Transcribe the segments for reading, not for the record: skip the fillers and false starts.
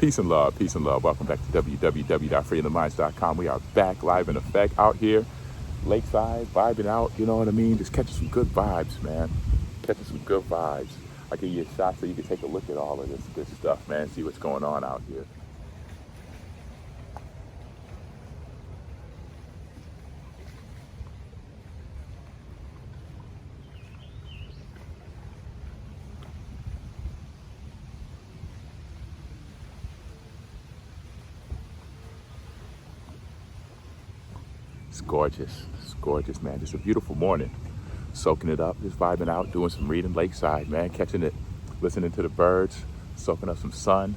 Peace and love, peace and love. Welcome back to www.freeingtheminds.com. We are back live in effect out here, lakeside, vibing out, you know what I mean? Just catching some good vibes, man. Catching some good vibes. I'll give you a shot so you can take a look at all of this good stuff, man. See what's going on out here. It's gorgeous, man. Just a beautiful morning. Soaking it up, just vibing out, doing some reading lakeside, man. Catching it, listening to the birds, soaking up some sun,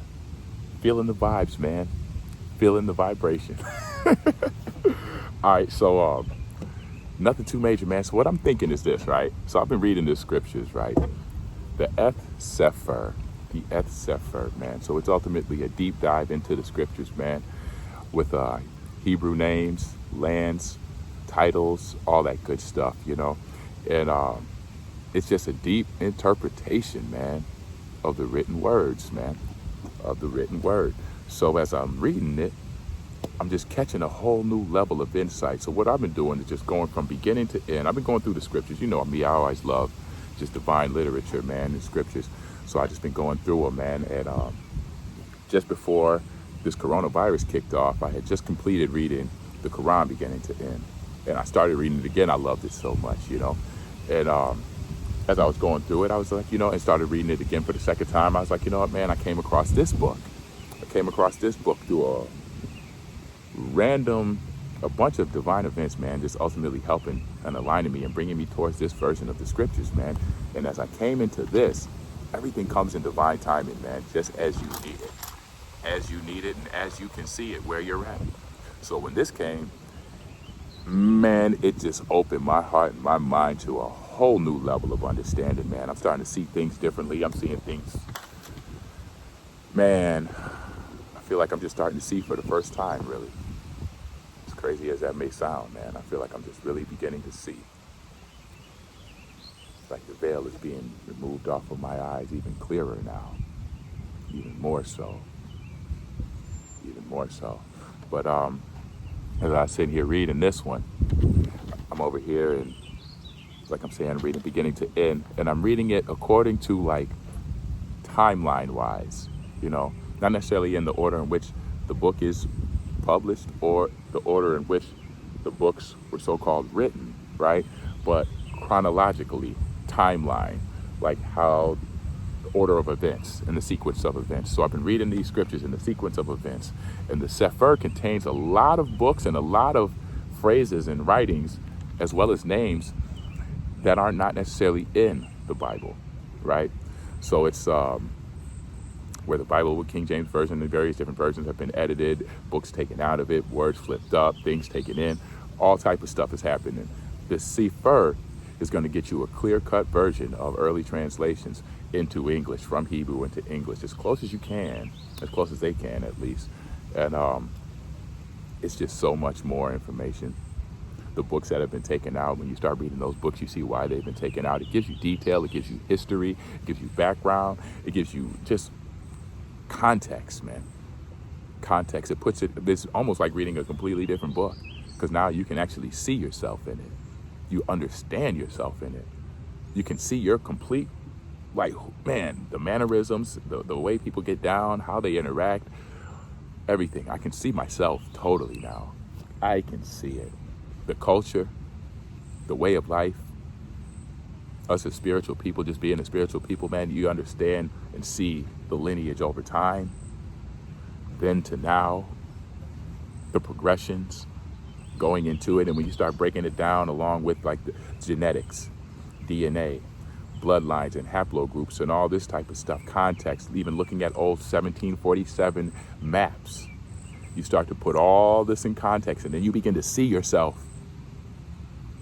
feeling the vibes, man. Feeling the vibration. All right, so nothing too major, man. So what I'm thinking is this, right? So I've been reading the scriptures, right? The Sefer, man. So it's ultimately a deep dive into the scriptures, man, with Hebrew names, lands, titles, all that good stuff, you know. And it's just a deep interpretation, man, of the written words, man, of the written word. So as I'm reading it, I'm just catching a whole new level of insight. So what I've been doing is just going from beginning to end. I've been going through the scriptures. You know me, I always love just divine literature, man, and scriptures. So I just been going through them, man. And just before this coronavirus kicked off, I had just completed reading the Quran beginning to end. And I started reading it again. I loved it so much, you know. And as I was going through it, I was like, you know, and started reading it again for the second time. I was like, you know what, man, I came across this book. Through a bunch of divine events, man, just ultimately helping and aligning me and bringing me towards this version of the scriptures, man. And as I came into this, everything comes in divine timing, man, just as you need it. As you need it and as you can see it where you're at. So when this came, man, it just opened my heart and my mind to a whole new level of understanding, man. I'm starting to see things differently. I'm seeing things, man, I feel like I'm just starting to see for the first time, really. As crazy as that may sound, man, I feel like I'm just really beginning to see. It's like the veil is being removed off of my eyes even clearer now, even more so. But as I sit here reading this one, I'm over here and like I'm saying, reading beginning to end, and I'm reading it according to like timeline wise, you know, not necessarily in the order in which the book is published or the order in which the books were so-called written, right? But chronologically, timeline, like how the order of events and the sequence of events. So I've been reading these scriptures in the sequence of events, and the Sefer contains a lot of books and a lot of phrases and writings as well as names that are not necessarily in the Bible, right? So it's where the Bible with King James Version and various different versions have been edited, books taken out of it, words flipped up, things taken in, all type of stuff is happening. The Sefer is going to get you a clear-cut version of early translations into English, from Hebrew into English, as close as you can, as close as they can at least. And it's just so much more information. The books that have been taken out, when you start reading those books, you see why they've been taken out. It gives you detail, it gives you history, it gives you background, it gives you just context, man. Context. It puts it's almost like reading a completely different book, because now you can actually see yourself in it. You understand yourself in it. You can see your complete, like, man, the mannerisms, the way people get down, how they interact, everything. I can see myself totally now. I can see it. The culture, the way of life, us as spiritual people, just being a spiritual people, man, you understand and see the lineage over time, then to now, the progressions going into it. And when you start breaking it down along with like the genetics, DNA, bloodlines and haplogroups and all this type of stuff, context, even looking at old 1747 maps, you start to put all this in context, and then you begin to see yourself.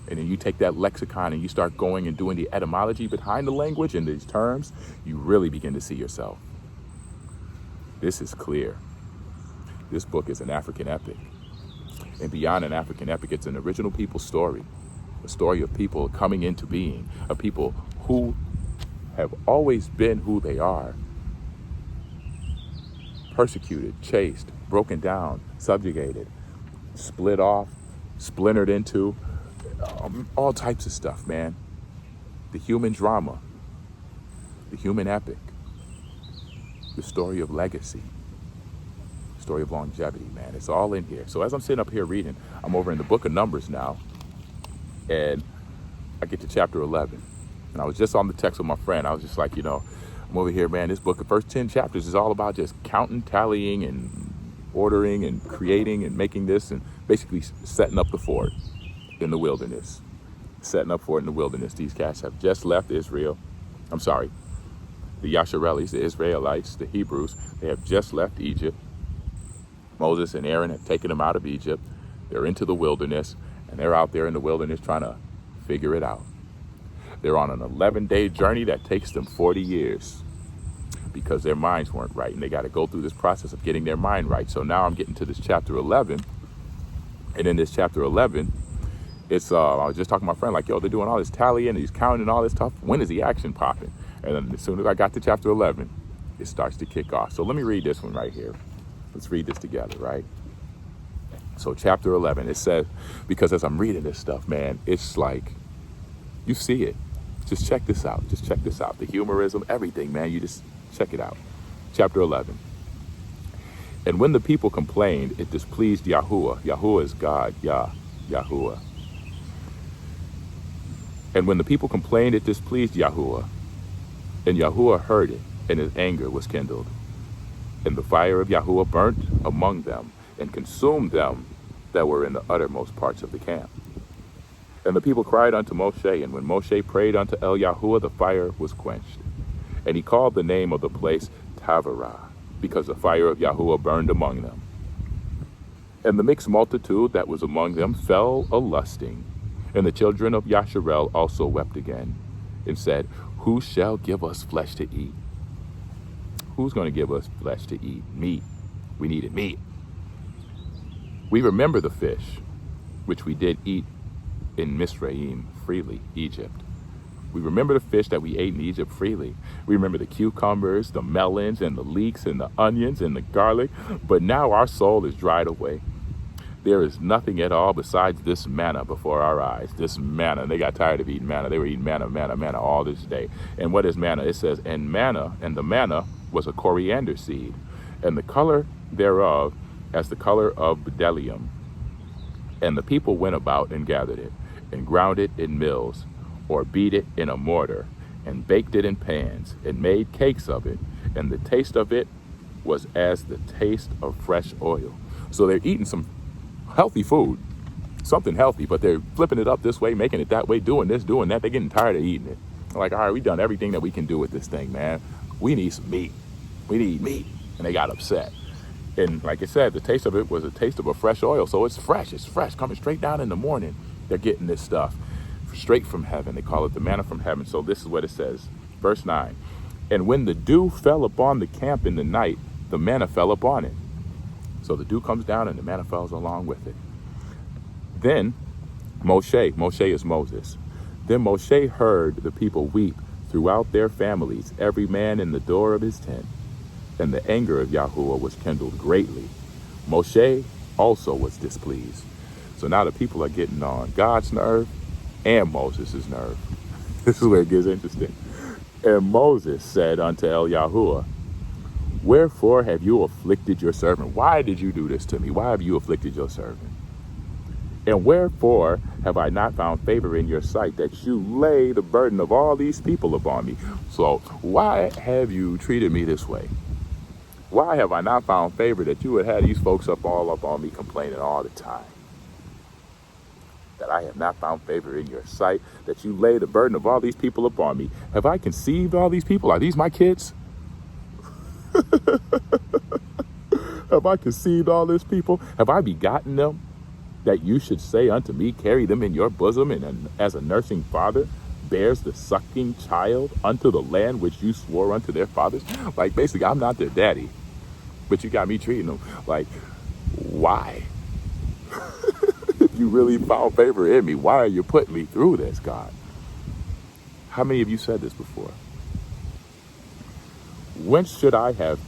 And then you take that lexicon and you start going and doing the etymology behind the language and these terms, you really begin to see yourself. This is clear. This book is an African epic. And beyond an African epic, it's an original people's story. A story of people coming into being, of people who have always been who they are, persecuted, chased, broken down, subjugated, split off, splintered into, all types of stuff, man. The human drama, the human epic, the story of legacy, story of longevity, man. It's all in here. So as I'm sitting up here reading, I'm over in the book of Numbers now, and I get to chapter 11. And I was just on the text with my friend. I was just like, I'm over here, man. This book, the first 10 chapters is all about just counting, tallying, and ordering, and creating, and making this, and basically setting up the fort in the wilderness. Setting up for it in the wilderness. These cats have just left Israel. I'm sorry, the Yasharelis, the Israelites, the Hebrews, they have just left Egypt. Moses and Aaron have taken them out of Egypt. They're into the wilderness, and they're out there in the wilderness trying to figure it out. They're on an 11-day journey that takes them 40 years because their minds weren't right, and they got to go through this process of getting their mind right. So now I'm getting to this chapter 11, and in this chapter 11, it's I was just talking to my friend, like, they're doing all this tallying, he's counting all this stuff. When is the action popping? And then as soon as I got to chapter 11, it starts to kick off. So let me read this one right here. Let's read this together, right? So chapter 11, it says, because as I'm reading this stuff, man, it's like, you see it. Just check this out. Just check this out. The humorism, everything, man. You just check it out. Chapter 11. And when the people complained, it displeased Yahuwah. Yahuwah is God. Yahuwah. And when the people complained, it displeased Yahuwah. And Yahuwah heard it, and his anger was kindled. And the fire of Yahuwah burnt among them, and consumed them that were in the uttermost parts of the camp. And the people cried unto Moshe, and when Moshe prayed unto El Yahuwah, the fire was quenched. And he called the name of the place Taberah, because the fire of Yahuwah burned among them. And the mixed multitude that was among them fell a-lusting. And the children of Yasharel also wept again, and said, who shall give us flesh to eat? Who's going to give us flesh to eat? Meat. We needed meat. We remember the fish, which we did eat in Misraim freely, Egypt. We remember the fish that we ate in Egypt freely. We remember the cucumbers, the melons, and the leeks, and the onions, and the garlic. But now our soul is dried away. There is nothing at all besides this manna before our eyes. This manna. They got tired of eating manna. They were eating manna all this day. And what is manna? It says, and the manna was a coriander seed, and the color thereof as the color of bdellium. And the people went about and gathered it, and ground it in mills, or beat it in a mortar, and baked it in pans, and made cakes of it. And the taste of it was as the taste of fresh oil. So they're eating some healthy food, something healthy, but they're flipping it up this way, making it that way, doing this, doing that. They're getting tired of eating it. They're like, all right, we've done everything that we can do with this thing, man. We need some meat. We need meat. And they got upset. And like I said, the taste of it was a taste of a fresh oil. So it's fresh, coming straight down in the morning. They're getting this stuff straight from heaven. They call it the manna from heaven. So this is what it says, verse 9. And when the dew fell upon the camp in the night, the manna fell upon it. So the dew comes down and the manna falls along with it. Then Moshe is Moses. Then Moshe heard the people weep throughout their families, every man in the door of his tent. And the anger of Yahuwah was kindled greatly. Moshe also was displeased. So now the people are getting on God's nerve and Moses' nerve. This is where it gets interesting. And Moses said unto El Yahuwah, wherefore have you afflicted your servant? Why did you do this to me? Why have you afflicted your servant? And wherefore have I not found favor in your sight that you lay the burden of all these people upon me? So why have you treated me this way? Why have I not found favor that you would have these folks all up on me complaining all the time? That I have not found favor in your sight, that you lay the burden of all these people upon me. Have I conceived all these people? Are these my kids? Have I conceived all these people? Have I begotten them? That you should say unto me, carry them in your bosom, and as a nursing father bears the sucking child unto the land which you swore unto their fathers. Like, basically, I'm not their daddy, but you got me treating them like, why? If you really found favor in me, why are you putting me through this, God? How many of you said this before? Whence should I have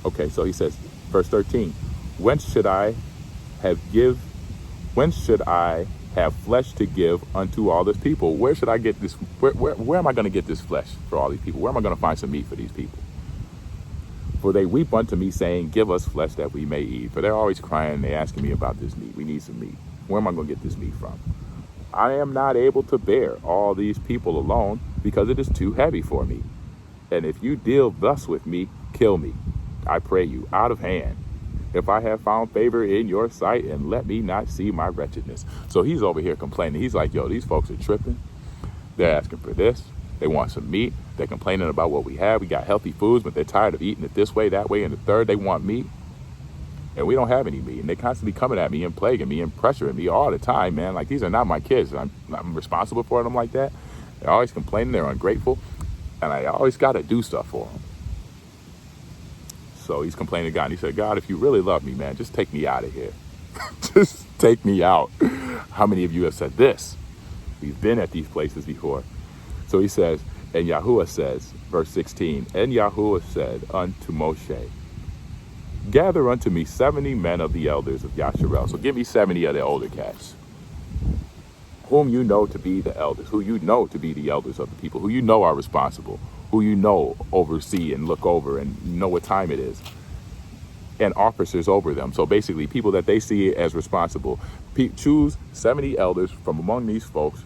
Okay, so he says, verse 13, when should I have give, when should I have flesh to give unto all this people? Where should I get this? Where am I going to get this flesh for all these people? Where am I going to find some meat for these people? For they weep unto me, saying, give us flesh that we may eat. For they're always crying, they're asking me about this meat. We need some meat. Where am I going to get this meat from? I am not able to bear all these people alone, because it is too heavy for me. And if you deal thus with me, kill me, I pray you, out of hand, if I have found favor in your sight, and let me not see my wretchedness. So he's over here complaining. He's like, yo, these folks are tripping. They're asking for this. They want some meat. They're complaining about what we have. We got healthy foods, but they're tired of eating it this way, that way, and the third. They want meat. And we don't have any meat. And they're constantly coming at me and plaguing me and pressuring me all the time, man. Like, these are not my kids. I'm responsible for them like that. They're always complaining. They're ungrateful. And I always got to do stuff for them. So he's complaining to God. And he said, God, if you really love me, man, just take me out of here. Just take me out. How many of you have said this? We've been at these places before. So he says, and Yahuwah says, verse 16, and Yahuwah said unto Moshe, gather unto me 70 men of the elders of Yasharel. So give me 70 of the older cats, whom you know to be the elders, who you know to be the elders of the people, who you know are responsible, who you know oversee and look over and know what time it is, and officers over them. So basically people that they see as responsible. Choose 70 elders from among these folks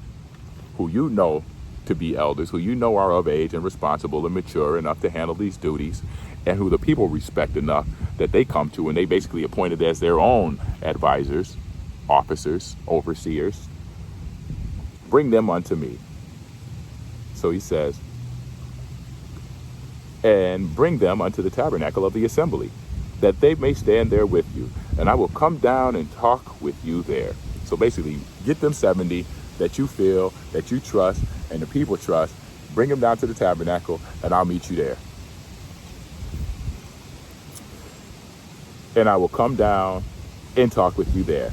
who you know to be elders, who you know are of age and responsible and mature enough to handle these duties, and who the people respect enough that they come to and they basically appointed as their own advisors, officers, overseers. Bring them unto me. So he says, and bring them unto the tabernacle of the assembly, that they may stand there with you. And I will come down and talk with you there. So basically, get them 70 that you feel, that you trust, and the people trust. Bring them down to the tabernacle, and I'll meet you there. And I will come down and talk with you there.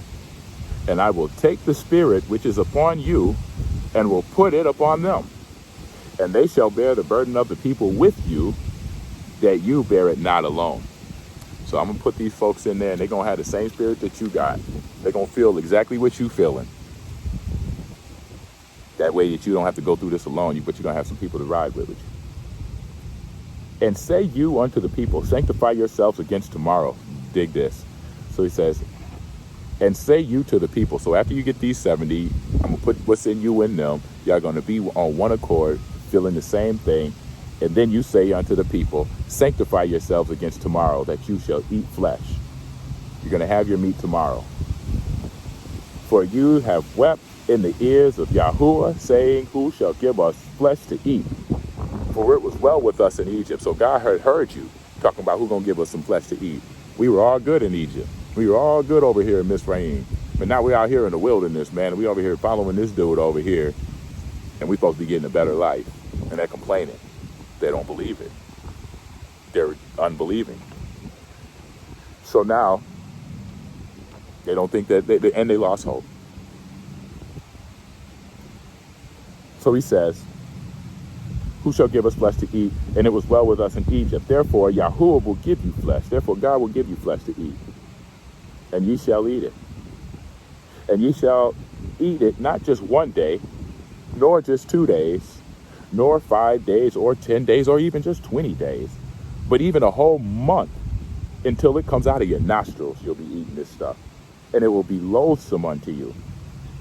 And I will take the spirit which is upon you, and will put it upon them. And they shall bear the burden of the people with you, that you bear it not alone. So I'm going to put these folks in there, and they're going to have the same spirit that you got. They're going to feel exactly what you're feeling. That way that you don't have to go through this alone, but you're going to have some people to ride with you. And say you unto the people, sanctify yourselves against tomorrow. Dig this. So he says, and say you to the people. So after you get these 70, I'm going to put what's in you in them. Y'all going to be on one accord, feeling the same thing. And then you say unto the people, sanctify yourselves against tomorrow, that you shall eat flesh. You're going to have your meat tomorrow. For you have wept in the ears of Yahuwah, saying, who shall give us flesh to eat? For it was well with us in Egypt. So God had heard you talking about who's going to give us some flesh to eat. We were all good in Egypt. We were all good over here in Mizraim. But now we're out here in the wilderness, man. We over here following this dude over here. And we supposed to be getting a better life. And they're complaining. They don't believe it. They're unbelieving. So now, they don't think that, and they lost hope. So he says, who shall give us flesh to eat? And it was well with us in Egypt. Therefore, Yahuwah will give you flesh. Therefore, God will give you flesh to eat. And ye shall eat it. And ye shall eat it not just one day, nor just 2 days, nor 5 days, or 10 days, or even just 20 days, but even a whole month, until it comes out of your nostrils. You'll be eating this stuff. And it will be loathsome unto you,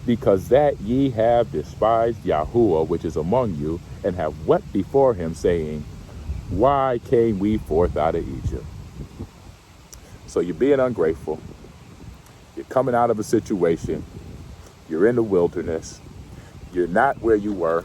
because that ye have despised Yahuwah, which is among you, and have wept before him, saying, why came we forth out of Egypt? So you're being ungrateful. You're coming out of a situation. You're in the wilderness. You're not where you were.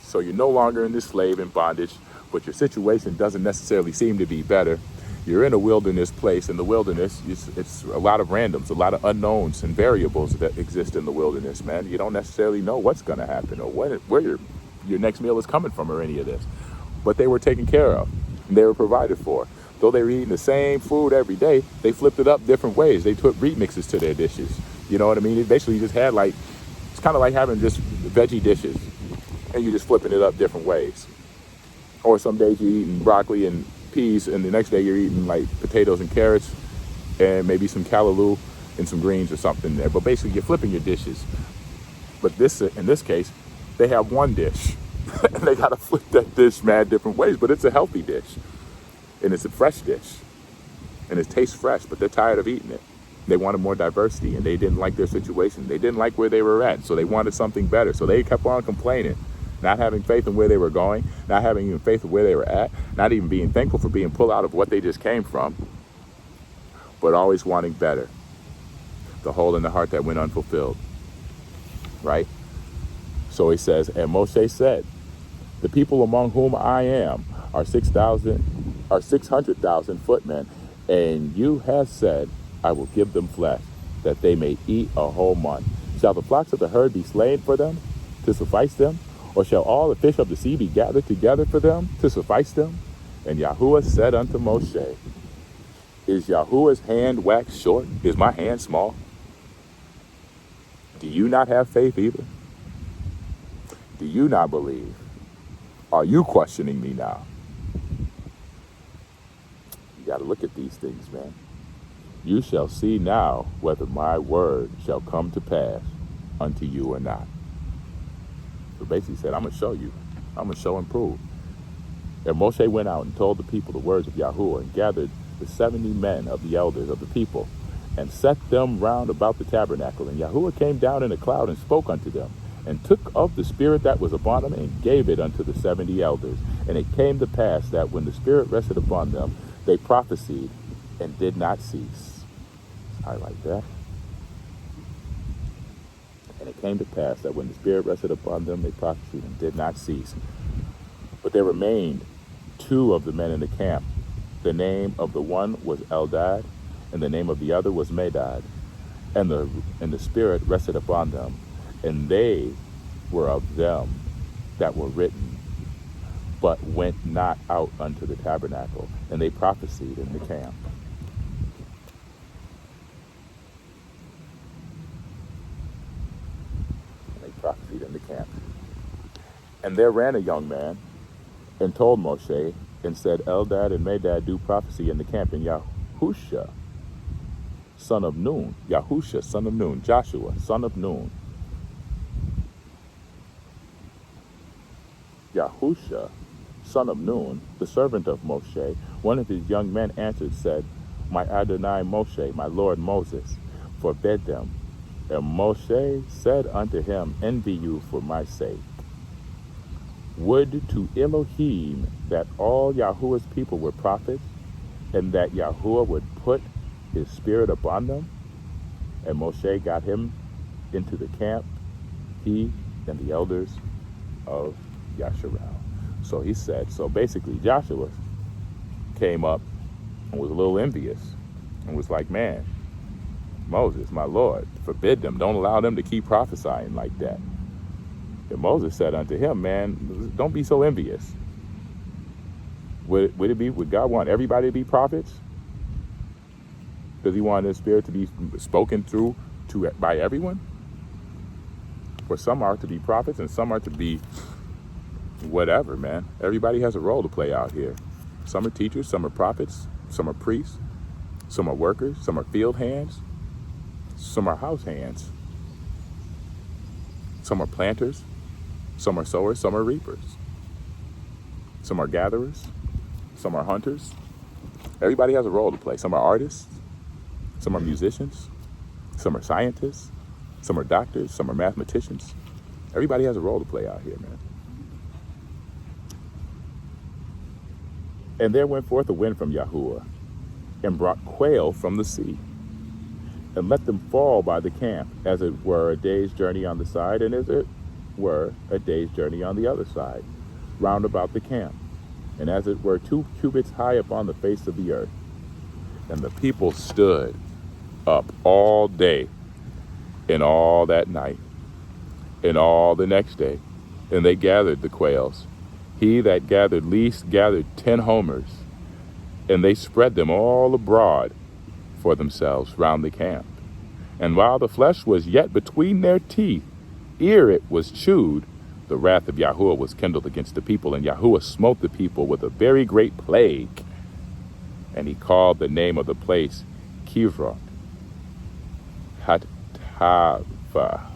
So you're no longer in this slave and bondage, but your situation doesn't necessarily seem to be better. You're in a wilderness place. In the wilderness, it's a lot of randoms, a lot of unknowns and variables that exist in the wilderness, man. You don't necessarily know what's going to happen or where your next meal is coming from or any of this. But they were taken care of. And they were provided for. Though they were eating the same food every day, they flipped it up different ways. They put remixes to their dishes. You know what I mean? It basically just had it's kind of like having just veggie dishes. And you're just flipping it up different ways. Or some days you're eating broccoli and peas, and the next day you're eating like potatoes and carrots and maybe some callaloo and some greens or something there. But basically you're flipping your dishes. But in this case, they have one dish. And they got to flip that dish mad different ways. But it's a healthy dish. And it's a fresh dish. And it tastes fresh, but they're tired of eating it. They wanted more diversity, and they didn't like their situation. They didn't like where they were at, so they wanted something better. So they kept on complaining, not having faith in where they were going, not having even faith in where they were at, not even being thankful for being pulled out of what they just came from, but always wanting better. The hole in the heart that went unfulfilled, right? So he says, and Moshe said, the people among whom I am are 600,000 footmen, and you have said, I will give them flesh, that they may eat a whole month. Shall the flocks of the herd be slain for them, to suffice them? Or shall all the fish of the sea be gathered together for them, to suffice them? And Yahuwah said unto Moshe, is Yahuwah's hand waxed short? Is my hand small? Do you not have faith either? Do you not believe? Are you questioning me now? You got to look at these things, man. You shall see now whether my word shall come to pass unto you or not. So basically he said, I'm going to show you. I'm going to show and prove. And Moshe went out and told the people the words of Yahuwah, and gathered the 70 men of the elders of the people, and set them round about the tabernacle. And Yahuwah came down in a cloud and spoke unto them, and took of the spirit that was upon them, and gave it unto the 70 elders. And it came to pass that when the spirit rested upon them, they prophesied and did not cease. Highlight that. And it came to pass that when the spirit rested upon them, they prophesied and did not cease. But there remained 2 of the men in the camp. The name of the one was Eldad, and the name of the other was Medad. And the spirit rested upon them, and they were of them that were written, but went not out unto the tabernacle, and they prophesied in the camp. Prophesied in the camp. And there ran a young man and told Moshe and said, Eldad and Medad do prophecy in the camp. And Yahusha, son of Nun, Joshua, son of Nun, Yahusha, son of Nun, the servant of Moshe, one of his young men answered, said, my Adonai Moshe, my Lord Moses, forbid them. And Moshe said unto him, envy you for my sake. Would to Elohim that all Yahuwah's people were prophets, and that Yahuwah would put his spirit upon them. And Moshe got him into the camp, he and the elders of Yasharal. So he said, so basically Joshua came up and was a little envious and was like, man, Moses, my Lord, forbid them. Don't allow them to keep prophesying like that. And Moses said unto him, man, don't be so envious. Would God want everybody to be prophets? Does he want his spirit to be spoken through by everyone? For some are to be prophets and some are to be whatever, man. Everybody has a role to play out here. Some are teachers, some are prophets, some are priests, some are workers, some are field hands, some are house hands. Some are planters, some are sowers, some are reapers. Some are gatherers, some are hunters. Everybody has a role to play. Some are artists, some are musicians, some are scientists, some are doctors, some are mathematicians. Everybody has a role to play out here, man. And there went forth a wind from Yahuwah, and brought quail from the sea, and let them fall by the camp, as it were a day's journey on the side, and as it were a day's journey on the other side, round about the camp, and as it were 2 cubits high upon the face of the earth. And the people stood up all day, and all that night, and all the next day, and they gathered the quails. He that gathered least gathered 10 homers, and they spread them all abroad for themselves round the camp. And while the flesh was yet between their teeth, ere it was chewed, the wrath of Yahuwah was kindled against the people, and Yahuwah smote the people with a very great plague. And he called the name of the place Kivroth Hattava,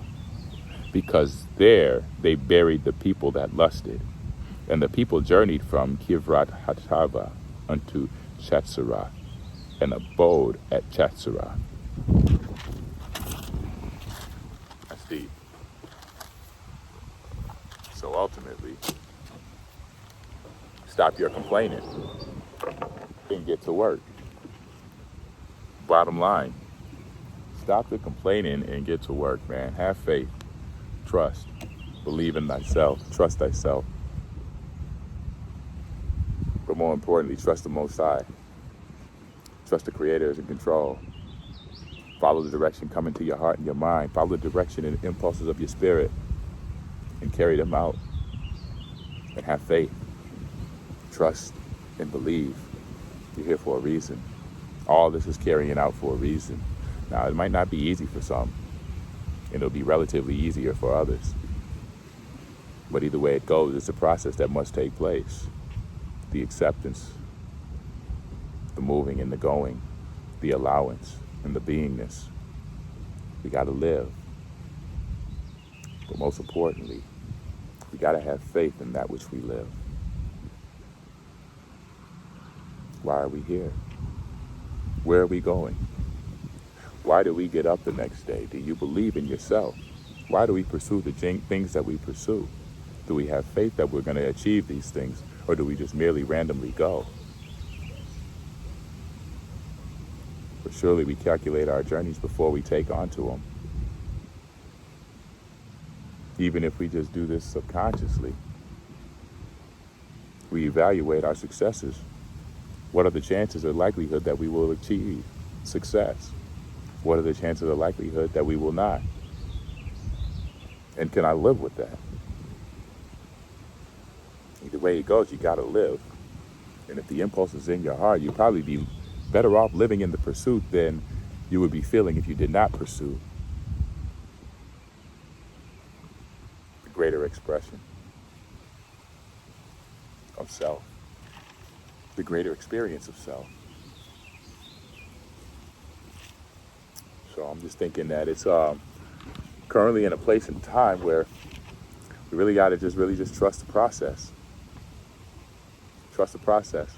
because there they buried the people that lusted. And the people journeyed from Kivroth Hattava unto Chatzerath, and abode at Chatzerath. That's deep. So ultimately, stop your complaining and get to work. Bottom line, stop the complaining and get to work, man. Have faith, trust, believe in thyself, trust thyself. But more importantly, trust the Most High. Trust the Creator is in control. Follow the direction coming to your heart and your mind. Follow the direction and impulses of your spirit and carry them out. And have faith, trust, and believe. You're here for a reason. All this is carrying out for a reason. Now, it might not be easy for some, and it'll be relatively easier for others. But either way it goes, it's a process that must take place. The acceptance, the moving and the going, the allowance and the beingness. We got to live. But most importantly, we got to have faith in that which we live. Why are we here? Where are we going? Why do we get up the next day? Do you believe in yourself? Why do we pursue the things that we pursue? Do we have faith that we're going to achieve these things, or do we just merely randomly go? But surely we calculate our journeys before we take onto them. Even if we just do this subconsciously, we evaluate our successes. What are the chances or likelihood that we will achieve success? What are the chances or likelihood that we will not? And can I live with that? Either way it goes, you got to live. And if the impulse is in your heart, you'd probably be better off living in the pursuit than you would be feeling if you did not pursue the greater expression of self, the greater experience of self. So I'm just thinking that it's currently in a place and time where we really got to just trust the process. Trust the process.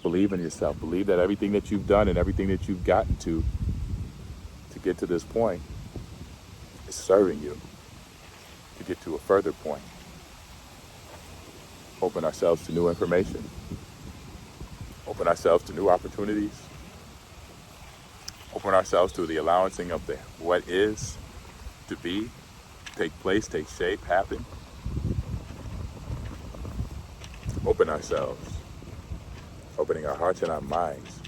Believe in yourself. Believe that everything that you've done and everything that you've gotten to get to this point is serving you to get to a further point. Open ourselves to new information. Open ourselves to new opportunities. Open ourselves to the allowancing of the what is to be, take place, take shape, happen. Open ourselves. Opening our hearts and our minds.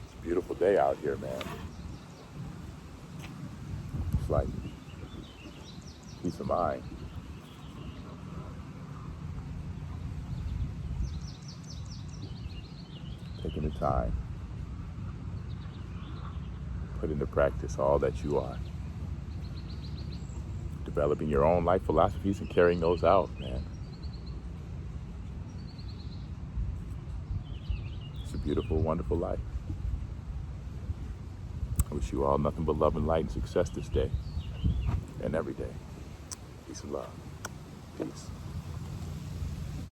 It's a beautiful day out here, man. It's like peace of mind. Taking the time. Put into practice all that you are. Developing your own life philosophies and carrying those out, man. It's a beautiful, wonderful life. I wish you all nothing but love and light and success this day and every day. Peace and love. Peace.